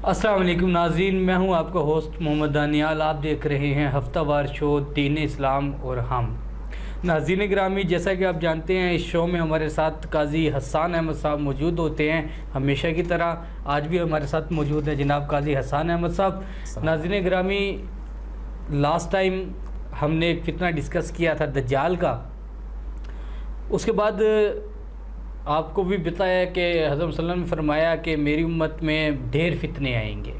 السلام علیکم ناظرین، میں ہوں آپ کا ہوسٹ محمد دانیال۔ آپ دیکھ رہے ہیں ہفتہ وار شو دین اسلام اور ہم۔ ناظرین گرامی، جیسا کہ آپ جانتے ہیں اس شو میں ہمارے ساتھ قاضی حسان احمد صاحب موجود ہوتے ہیں ہمیشہ کی طرح۔ آج بھی ہمارے ساتھ موجود ہیں جناب قاضی حسان احمد صاحب۔ ناظرین گرامی، لاسٹ ٹائم ہم نے ایک فتنہ ڈسکس کیا تھا دجال کا، اس کے بعد آپ کو بھی بتایا کہ حضرت صلی اللہ علیہ وسلم نے فرمایا کہ میری امت میں ڈھیر فتنے آئیں گے۔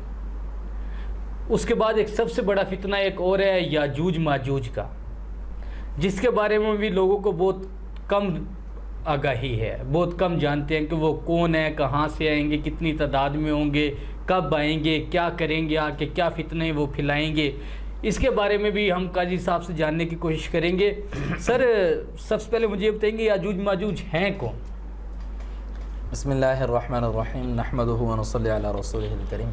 اس کے بعد ایک سب سے بڑا فتنہ ایک اور ہے یاجوج ماجوج کا، جس کے بارے میں بھی لوگوں کو بہت کم آگاہی ہے، بہت کم جانتے ہیں کہ وہ کون ہے، کہاں سے آئیں گے، کتنی تعداد میں ہوں گے، کب آئیں گے، کیا کریں گے، آ کے کیا فتنے وہ پھیلائیں گے۔ اس کے بارے میں بھی ہم قاضی صاحب سے جاننے کی کوشش کریں گے۔ سر، سب سے پہلے مجھے یہ بتائیں گے یاجوج ماجوج ہیں کون؟ بسم اللہ الرحمن الرحیم، نحمدہ ونصلی علی رسولہ الکریم۔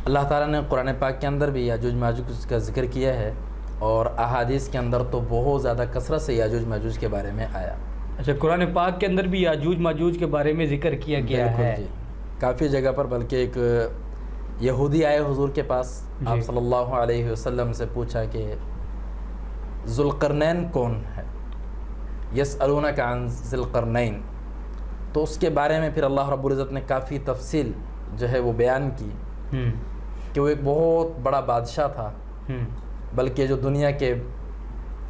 اللہ تعالیٰ نے قرآن پاک کے اندر بھی یاجوج ماجوج کا ذکر کیا ہے، اور احادیث کے اندر تو بہت زیادہ کثرت سے یاجوج ماجوج کے بارے میں آیا۔ اچھا، قرآن پاک کے اندر بھی یاجوج ماجوج کے بارے میں ذکر کیا گیا ہے؟ جی، کافی جگہ پر، بلکہ ایک یہودی آئے حضور کے پاس، آپ صلی اللہ علیہ وسلم سے پوچھا کہ ذوالقرنین کون ہے، یسألونک عن ذی القرنین، تو اس کے بارے میں پھر اللہ رب العزت نے کافی تفصیل جو ہے وہ بیان کی کہ وہ ایک بہت بڑا بادشاہ تھا، بلکہ جو دنیا کے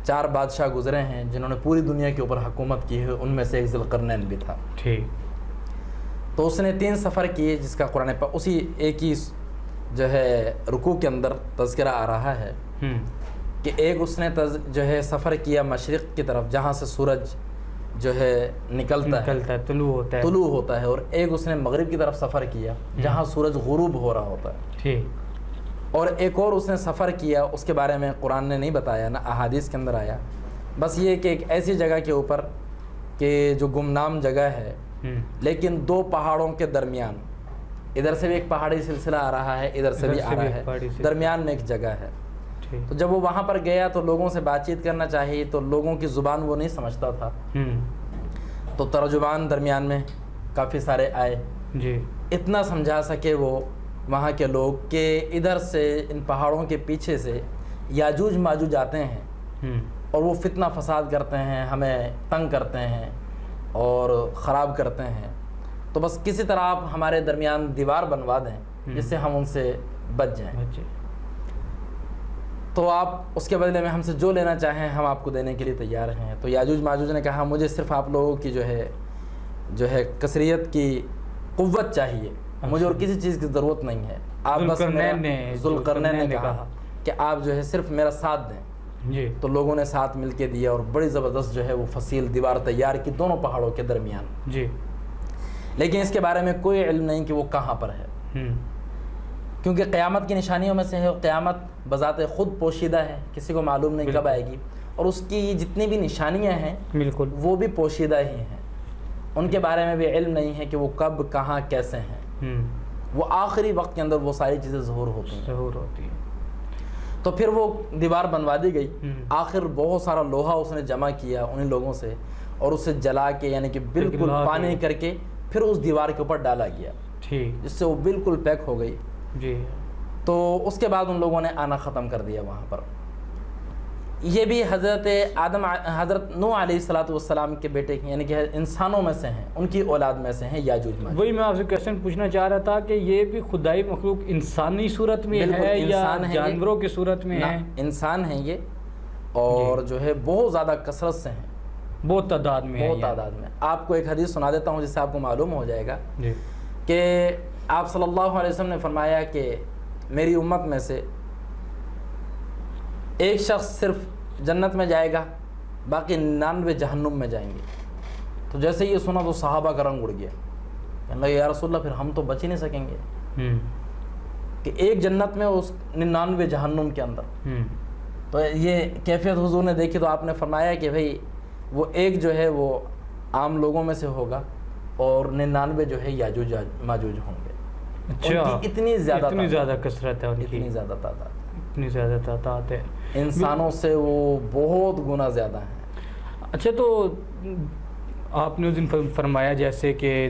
4 بادشاہ گزرے ہیں جنہوں نے پوری دنیا کے اوپر حکومت کی ہے، ان میں سے ایک ذی القرنین بھی تھا۔ تو اس نے 3 سفر کیے، جس کا قرآن پاک اسی ایک ہی جو ہے رکوع کے اندر تذکرہ آ رہا ہے کہ ایک اس نے جو ہے سفر کیا مشرق کی طرف، جہاں سے سورج جو ہے نکلتا ہے، طلوع ہوتا ہے، اور ایک اس نے مغرب کی طرف سفر کیا جہاں سورج غروب ہو رہا ہوتا ہے، اور ایک اور اس نے سفر کیا، اس کے بارے میں قرآن نے نہیں بتایا، نہ احادیث کے اندر آیا، بس یہ کہ ایک ایسی جگہ کے اوپر کہ جو گمنام جگہ ہے، لیکن 2 پہاڑوں کے درمیان، ادھر سے بھی ایک پہاڑی سلسلہ آ رہا ہے، ادھر سے بھی آ رہا ہے، درمیان میں ایک جگہ ہے۔ تو جب وہ وہاں پر گیا تو لوگوں سے بات چیت کرنا چاہیے، تو لوگوں کی زبان وہ نہیں سمجھتا تھا، تو ترجمان درمیان میں کافی سارے آئے، اتنا سمجھا سکے وہ وہاں کے لوگ کہ ادھر سے ان پہاڑوں کے پیچھے سے یاجوج ماجوج آتے ہیں اور وہ فتنہ فساد کرتے ہیں، ہمیں تنگ کرتے ہیں اور خراب کرتے ہیں، تو بس کسی طرح آپ ہمارے درمیان دیوار بنوا دیں جس سے ہم ان سے بچ جائیں، تو آپ اس کے بدلے میں ہم سے جو لینا چاہیں ہم آپ کو دینے کے لیے تیار ہیں۔ تو یاجوج ماجوج نے کہا مجھے صرف آپ لوگوں کی جو ہے کثریت کی قوت چاہیے، مجھے اور کسی چیز کی ضرورت نہیں ہے۔ آپ بس ذوالقرنین نے کہا کہ آپ جو ہے صرف میرا ساتھ دیں، تو لوگوں نے ساتھ مل کے دیا اور بڑی زبردست جو ہے وہ فصیل دیوار تیار کی دونوں پہاڑوں کے درمیان، لیکن اس کے بارے میں کوئی علم نہیں کہ وہ کہاں پر ہے، کیونکہ قیامت کی نشانیوں میں سے ہے، قیامت بذات خود پوشیدہ ہے، کسی کو معلوم نہیں کب آئے گی، اور اس کی جتنی بھی نشانیاں ہیں بالکل وہ بھی پوشیدہ ہی ہیں، ان کے بارے میں بھی علم نہیں ہے کہ وہ کب، کہاں، کیسے ہیں، وہ آخری وقت کے اندر وہ ساری چیزیں ظہور ہوتی ہیں۔ تو پھر وہ دیوار بنوا دی گئی، آخر بہت سارا لوہا اس نے جمع کیا انہیں لوگوں سے، اور اسے جلا کے یعنی کہ بالکل پانی کر کے پھر اس دیوار کے اوپر ڈالا گیا، جس سے وہ بالکل پیک ہو گئی۔ تو اس کے بعد ان لوگوں نے آنا ختم کر دیا وہاں پر۔ یہ بھی حضرت نوح علیہ السلام کے بیٹے یعنی کہ انسانوں میں سے ہیں، ان کی اولاد میں سے ہیں یاجوج ماجوج۔ وہی میں آپ سے کویسچن پوچھنا چاہ رہا تھا کہ یہ بھی خدائی مخلوق انسانی صورت میں ہے یا جانوروں کی صورت میں ہے؟ انسان ہیں یہ، اور جو ہے بہت زیادہ کثرت سے ہیں، بہت تعداد میں، بہت تعداد میں۔ آپ کو ایک حدیث سنا دیتا ہوں جس سے آپ کو معلوم ہو جائے گا کہ آپ صلی اللہ علیہ وسلم نے فرمایا کہ میری امت میں سے ایک شخص صرف جنت میں جائے گا، باقی 99 جہنم میں جائیں گے۔ تو جیسے یہ سنا تو صحابہ کا رنگ اڑ گیا، کہنے لگے یا رسول اللہ پھر ہم تو بچ ہی نہیں سکیں گے، کہ ایک جنت میں اس 99 جہنم کے اندر۔ تو یہ کیفیت حضور نے دیکھی تو آپ نے فرمایا کہ بھئی وہ ایک جو ہے وہ عام لوگوں میں سے ہوگا اور 99 جو ہے یاجوج ماجوج ہوں گے۔ اتنی زیادہ کثرت ہے، اتنی زیادہ تعداد، اتنی زیادہ تعداد ہے، انسانوں سے وہ بہت گنا زیادہ ہیں۔ اچھا، تو آپ نے اس دن فرمایا جیسے کہ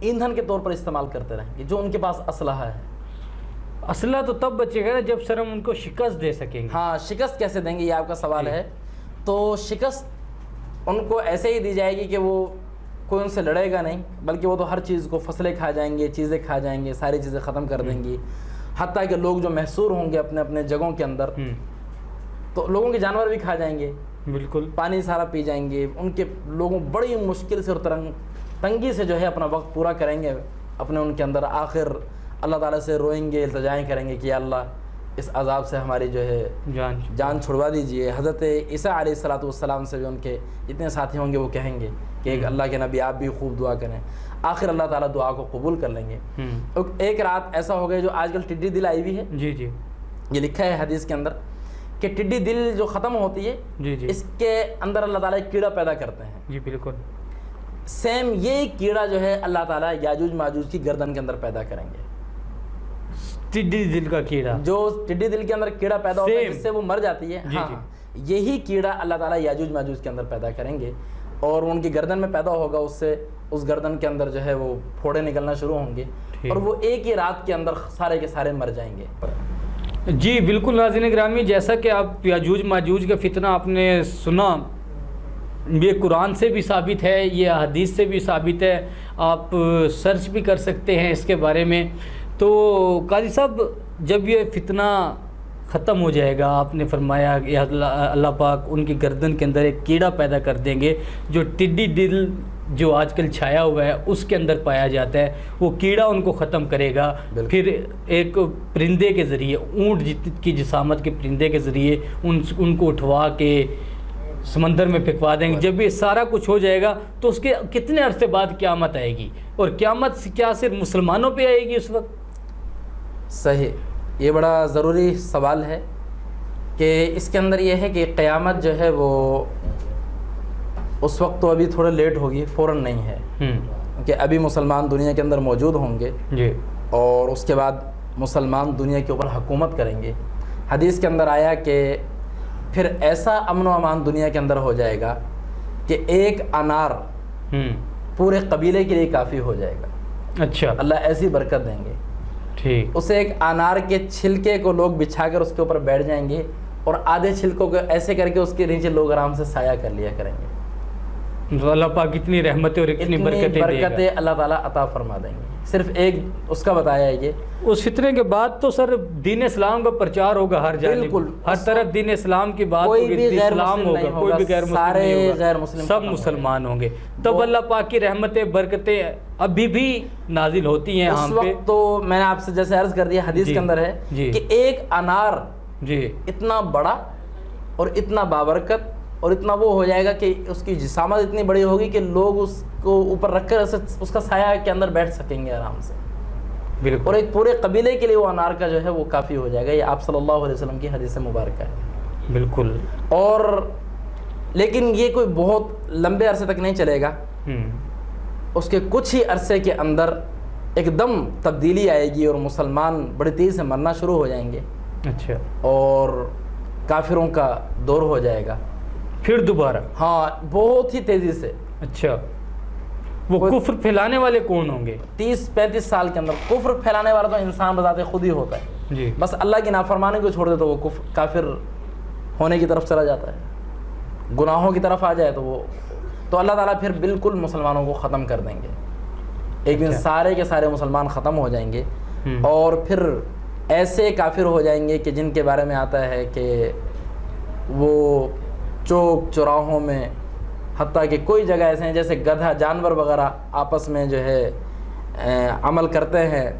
ایندھن کے طور پر استعمال کرتے رہیں گے، جو ان کے پاس اسلحہ ہے۔ اسلحہ تو تب بچے گا نا جب سر ہم ان کو شکست دے سکیں گے۔ ہاں، شکست کیسے دیں گے، یہ آپ کا سوال ہے۔ تو شکست ان کو ایسے ہی دی جائے گی کہ وہ کوئی ان سے لڑے گا نہیں، بلکہ وہ تو ہر چیز کو فصلیں کھا جائیں گے، چیزیں کھا جائیں گے، ساری چیزیں ختم کر دیں گی، حتیٰ کہ لوگ جو محصور ہوں گے اپنے اپنے جگہوں کے اندر، تو لوگوں کے جانور بھی کھا جائیں گے، بالکل پانی سارا پی جائیں گے، ان کے لوگوں بڑی مشکل سے اور تنگی سے جو ہے اپنا وقت پورا کریں گے اپنے ان کے اندر، آخر اللہ تعالیٰ سے روئیں گے، التجائیں کریں گے کہ یا اللہ اس عذاب سے ہماری جو ہے جان چھڑوا دیجئے۔ حضرت عیسیٰ علیہ السلام سے جو ان کے جتنے ساتھی ہوں گے وہ کہیں گے کہ اللہ کے نبی آپ بھی خوب دعا کریں، آخر اللہ تعالیٰ دعا کو قبول کر لیں گے۔ ایک رات ایسا ہو گیا جو آج کل ٹڈی دل آئی ہوئی ہے، جی یہ لکھا ہے حدیث کے اندر کہ ٹڈی دل جو ختم ہوتی ہے اس کے اندر اللہ تعالیٰ ایک کیڑا پیدا کرتے ہیں۔ جی بالکل سیم یہ کیڑا جو ہے اللہ تعالیٰ یاجوج ماجوج کی گردن کے اندر پیدا کریں گے۔ ٹڈی دل کا کیڑا، جو ٹڈی دل کے اندر کیڑا پیدا ہوتا ہے جس سے وہ مر جاتی ہے، ہاں یہی کیڑا اللہ تعالیٰ یاجوج ماجوج کے اندر پیدا کریں گے، اور ان کی گردن میں پیدا ہوگا، اس سے اس گردن کے اندر جو ہے وہ پھوڑے نکلنا شروع ہوں گے، اور وہ ایک ہی رات کے اندر سارے کے سارے مر جائیں گے۔ جی بالکل ناظرین گرامی، جیسا کہ آپ یاجوج ماجوج کا فتنہ آپ نے سنا، یہ قرآن سے بھی ثابت ہے، یہ حدیث سے بھی ثابت ہے، آپ سرچ بھی کر سکتے ہیں اس کے بارے میں۔ تو قاضی صاحب جب یہ فتنہ ختم ہو جائے گا، آپ نے فرمایا کہ اللہ پاک ان کی گردن کے اندر ایک کیڑا پیدا کر دیں گے، جو ٹڈی دل جو آج کل چھایا ہوا ہے اس کے اندر پایا جاتا ہے، وہ کیڑا ان کو ختم کرے گا۔ پھر ایک پرندے کے ذریعے، اونٹ کی جسامت کے پرندے کے ذریعے ان کو اٹھوا کے سمندر میں پھینکوا دیں گے۔ جب یہ سارا کچھ ہو جائے گا تو اس کے کتنے عرصے بعد قیامت آئے گی، اور قیامت کیا صرف مسلمانوں پہ آئے گی اس وقت؟ صحیح، یہ بڑا ضروری سوال ہے کہ اس کے اندر یہ ہے کہ قیامت جو ہے وہ اس وقت تو ابھی تھوڑا لیٹ ہوگی، فوراً نہیں ہے، کہ ابھی مسلمان دنیا کے اندر موجود ہوں گے جی، اور اس کے بعد مسلمان دنیا کے اوپر حکومت کریں گے۔ حدیث کے اندر آیا کہ پھر ایسا امن و امان دنیا کے اندر ہو جائے گا کہ ایک انار پورے قبیلے کے لیے کافی ہو جائے گا۔ اچھا، اللہ ایسی برکت دیں گے، ٹھیک، اسے ایک انار کے چھلکے کو لوگ بچھا کر اس کے اوپر بیٹھ جائیں گے، اور آدھے چھلکوں کو ایسے کر کے اس کے نیچے لوگ آرام سے سایہ کر لیا کریں گے۔ تو اللہ پاک اتنی رحمتیں اور اتنی برکتیں اللہ تعالیٰ عطا فرما دیں گے۔ صرف ایک اس کا بتایا ہے یہ۔ اس فتنے کے بعد تو سر دین اسلام کا پرچار ہوگا ہر جانب، بالکل، ہر طرف دین اسلام کی بات کوئی ہوگی، بھی غیر اسلام مسلم ہوگا، نہیں کوئی بھی غیر مسلم سارے نہیں ہوگا، غیر مسلم سب مسلمان ہوں گے۔ تب اللہ پاک کی رحمتیں برکتیں ابھی بھی نازل ہوتی ہیں اس وقت۔ تو میں نے آپ سے جیسے عرض کر دیا، حدیث کے اندر ہے کہ ایک انار اتنا بڑا اور اتنا بابرکت اور اتنا وہ ہو جائے گا کہ اس کی جسامت اتنی بڑی ہوگی کہ لوگ اس کو اوپر رکھ کر اس کا سایہ کے اندر بیٹھ سکیں گے آرام سے، بالکل، اور ایک پورے قبیلے کے لیے وہ انار کا جو ہے وہ کافی ہو جائے گا۔ یہ آپ صلی اللہ علیہ وسلم کی حدیث مبارکہ ہے، بالکل۔ اور لیکن یہ کوئی بہت لمبے عرصے تک نہیں چلے گا، اس کے کچھ ہی عرصے کے اندر ایک دم تبدیلی آئے گی اور مسلمان بڑی تیزی سے مرنا شروع ہو جائیں گے، اچھا، اور کافروں کا دور ہو جائے گا پھر دوبارہ، ہاں بہت ہی تیزی سے۔ اچھا، وہ کفر پھیلانے والے کون ہوں گے؟ 30-35 سال کے اندر کفر پھیلانے والا تو انسان بذات خود ہی ہوتا ہے، جی، بس اللہ کی نافرمانی کو چھوڑ دے تو وہ کافر ہونے کی طرف چلا جاتا ہے، گناہوں کی طرف آ جائے تو اللہ تعالیٰ پھر بالکل مسلمانوں کو ختم کر دیں گے۔ ایک دن سارے کے سارے مسلمان ختم ہو جائیں گے، اور پھر ایسے کافر ہو جائیں گے کہ جن کے بارے میں آتا ہے کہ وہ چوک چوراہوں میں، حتیٰ کہ کوئی جگہ ایسے ہیں جیسے گدھا جانور وغیرہ آپس میں جو ہے عمل کرتے ہیں،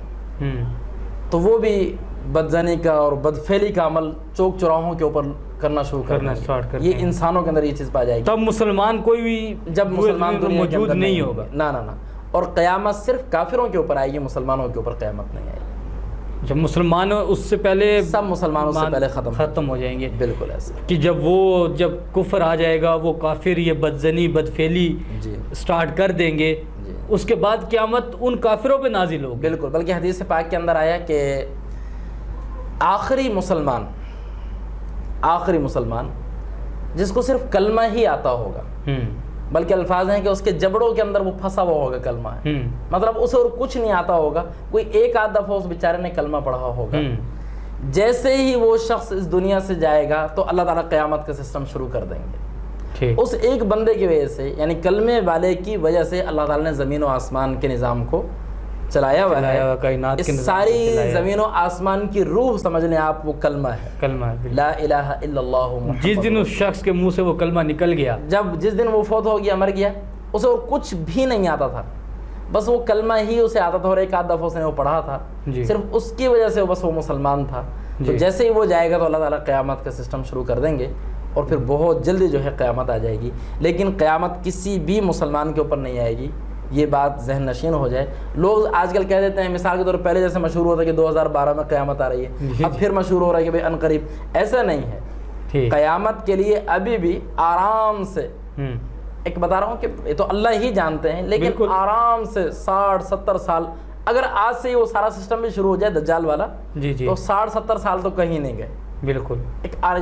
تو وہ بھی بدزنی کا اور بدفعلی کا عمل چوک چوراہوں کے اوپر کرنا شروع کرنا سٹارٹ کرتے یہ انسانوں کے اندر یہ چیز پا جائے گی۔ تب مسلمان کوئی بھی جب مسلمان موجود نہیں ہوگا، نہ، اور قیامت صرف کافروں کے اوپر آئے گی، مسلمانوں کے اوپر قیامت نہیں آئے گی۔ جب مسلمان اس سے پہلے سب مسلمانوں سے پہلے ختم ہو جائیں گے، بالکل ایسے کہ جب کفر آ جائے گا، وہ کافر یہ بدزنی بدفعلی سٹارٹ کر دیں گے، اس کے بعد قیامت ان کافروں پہ نازل ہوگی۔ بالکل، بلکہ حدیث پاک کے اندر آیا کہ آخری مسلمان جس کو صرف کلمہ ہی آتا ہوگا، بلکہ الفاظ ہیں کہ اس کے جبڑوں کے اندر وہ پھنسا ہوا ہوگا کلمہ ہے، مطلب اسے اور کچھ نہیں آتا ہوگا، کوئی ایک آدھ دفعہ اس بیچارے نے کلمہ پڑھا ہوگا۔ جیسے ہی وہ شخص اس دنیا سے جائے گا تو اللہ تعالیٰ قیامت کا سسٹم شروع کر دیں گے۔ اس ایک بندے کی وجہ سے، یعنی کلمے والے کی وجہ سے اللہ تعالیٰ نے زمین و آسمان کے نظام کو چلایا ہوا ہے۔ اس ساری زمین و آسمان کی روح سمجھ لیں آپ وہ کلمہ ہے، لا الہ الا اللہ محمد۔ جس دن اس شخص کے منہ سے وہ کلمہ نکل گیا، جس دن وہ فوت ہو گیا، مر گیا، اسے اور کچھ بھی نہیں آتا تھا، بس وہ کلمہ ہی اسے آتا تھا اور ایک آدھ دفعہ اس نے وہ پڑھا تھا، صرف اس کی وجہ سے بس وہ مسلمان تھا۔ تو جیسے ہی وہ جائے گا تو اللہ تعالیٰ قیامت کا سسٹم شروع کر دیں گے اور پھر بہت جلدی جو ہے قیامت آ جائے گی۔ لیکن قیامت کسی بھی مسلمان کے اوپر نہیں آئے گی، یہ بات ذہن نشین ہو جائے۔ لوگ آج کل کہہ دیتے ہیں، مثال کے طور پر پہلے جیسے مشہور ہوتا ہے کہ 2012 میں قیامت آ رہی ہے، اب پھر مشہور ہو رہا ہے کہ بھائی عنقریب، ایسا نہیں ہے۔ قیامت کے لیے ابھی بھی آرام سے، ایک بتا رہا ہوں کہ یہ تو اللہ ہی جانتے ہیں، لیکن آرام سے 60-70 سال، اگر آج سے ہی وہ سارا سسٹم بھی شروع ہو جائے دجال والا، تو 60-70 سال تو کہیں نہیں گئے۔ بالکل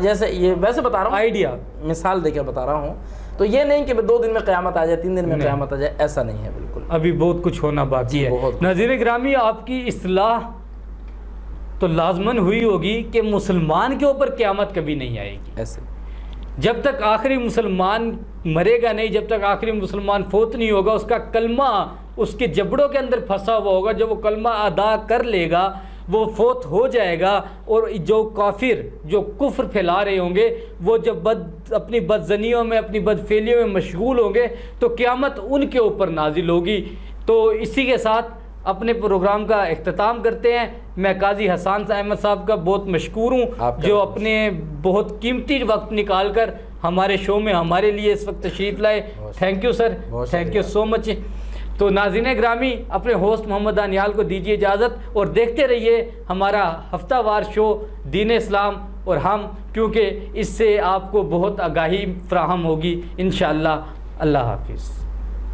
جیسے یہ ویسے بتا رہا ہوں، آئیڈیا مثال دے کے بتا رہا ہوں، تو یہ نہیں کہ 2 دن میں قیامت آ جائے، 3 دن میں قیامت آ جائے، ایسا نہیں ہے بالکل، ابھی بہت کچھ ہونا باقی ہے۔ ناظرین گرامی، آپ کی اصلاح تو لازماً ہوئی ہوگی کہ مسلمان کے اوپر قیامت کبھی نہیں آئے گی۔ ایسے جب تک آخری مسلمان مرے گا نہیں، جب تک آخری مسلمان فوت نہیں ہوگا، اس کا کلمہ اس کے جبڑوں کے اندر پھنسا ہوا ہوگا، جب وہ کلمہ ادا کر لے گا وہ فوت ہو جائے گا، اور جو کافر جو کفر پھیلا رہے ہوں گے وہ جب اپنی بدزنیوں میں، اپنی بدفعلیوں میں مشغول ہوں گے تو قیامت ان کے اوپر نازل ہوگی۔ تو اسی کے ساتھ اپنے پروگرام کا اختتام کرتے ہیں۔ میں قاضی حسان احمد صاحب کا بہت مشکور ہوں جو اپنے بہت قیمتی وقت نکال کر ہمارے شو میں ہمارے لیے اس وقت تشریف لائے۔ Thank you sir, thank you so much. تو ناظرین گرامی، اپنے ہوسٹ محمد دانیال کو دیجیے اجازت اور دیکھتے رہیے ہمارا ہفتہ وار شو دین اسلام اور ہم، کیونکہ اس سے آپ کو بہت آگاہی فراہم ہوگی انشاءاللہ۔ اللہ حافظ۔